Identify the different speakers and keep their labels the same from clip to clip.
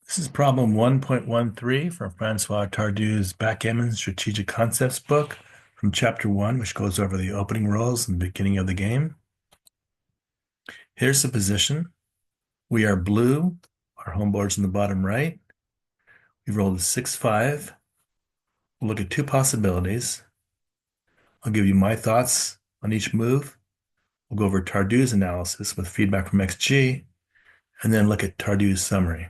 Speaker 1: This is problem 1.13 from Francois Tardieu's Backgammon Strategic Concepts book from chapter 1, which goes over the opening rolls and the beginning of the game. Here's the position. We are blue. Our home board's in the bottom right. We've rolled a 6-5. We'll look at two possibilities. I'll give you my thoughts on each move. We'll go over Tardieu's analysis with feedback from XG, and then look at Tardieu's summary,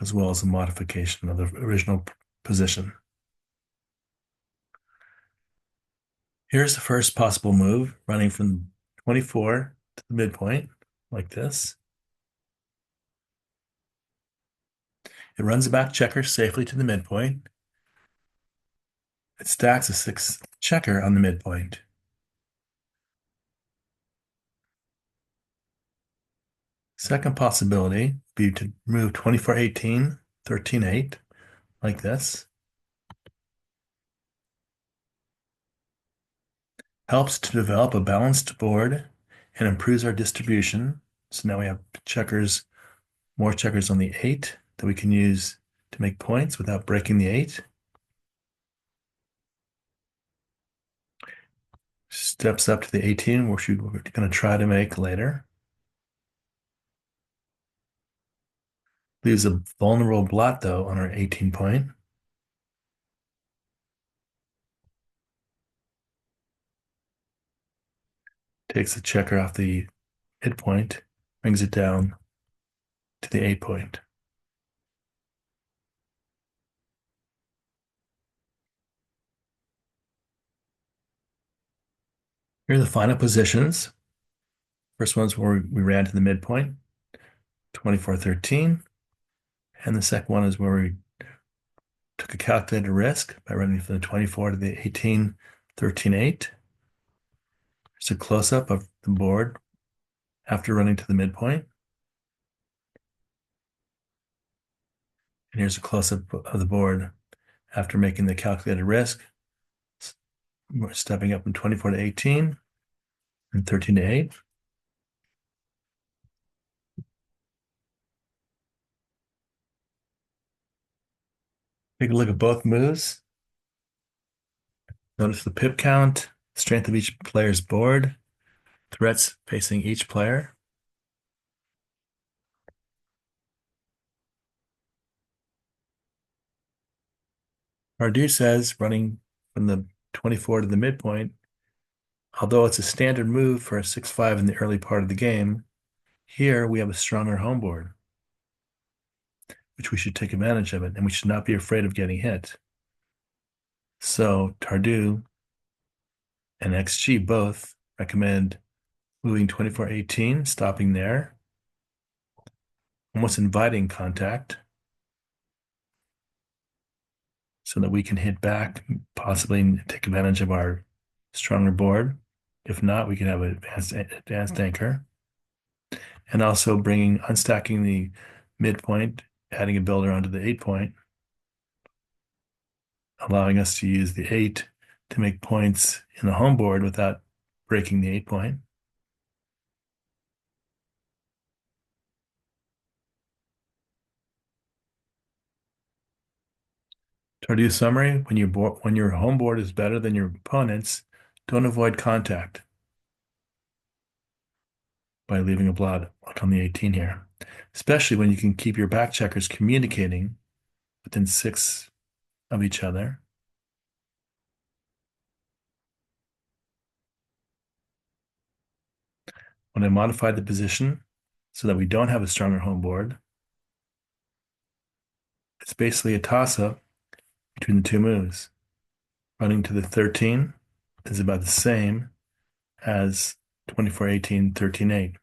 Speaker 1: as well as a modification of the original position. Here's the first possible move, running from 24 to the midpoint, like this. It runs a back checker safely to the midpoint. It stacks a 6 checker on the midpoint. Second possibility would be to move 24-18, 13-8, like this. Helps to develop a balanced board and improves our distribution. So now we have checkers, more checkers on the 8 that we can use to make points without breaking the 8. Steps up to the 18, which we're going to try to make later. Leaves a vulnerable blot, though, on our 18 point. Takes the checker off the hit point, brings it down to the 8 point. Here are the final positions. First one's where we ran to the midpoint, 24-13. And the second one is where we took a calculated risk by running from the 24 to the 18, 13-8. Here's a close-up of the board after running to the midpoint. And here's a close-up of the board after making the calculated risk. We're stepping up from 24 to 18 and 13 to 8. Take a look at both moves. Notice the pip count, strength of each player's board, threats facing each player. Tardieu says, running from the 24 to the midpoint, although it's a standard move for a 6-5 in the early part of the game, here we have a stronger home board, which we should take advantage of it, and we should not be afraid of getting hit. So Tardieu and XG both recommend moving 24-18, stopping there, almost inviting contact so that we can hit back, possibly take advantage of our stronger board. If not, we can have an advanced anchor. And also unstacking the midpoint, adding a builder onto the 8 point, allowing us to use the 8 to make points in the home board without breaking the 8 point. Tardieu summary, when your home board is better than your opponent's, don't avoid contact by leaving a blot like on the 18 here, especially when you can keep your back checkers communicating within 6 of each other. When I modified the position so that we don't have a stronger home board, it's basically a toss-up between the two moves. Running to the 13 is about the same as 24-18, 13-8.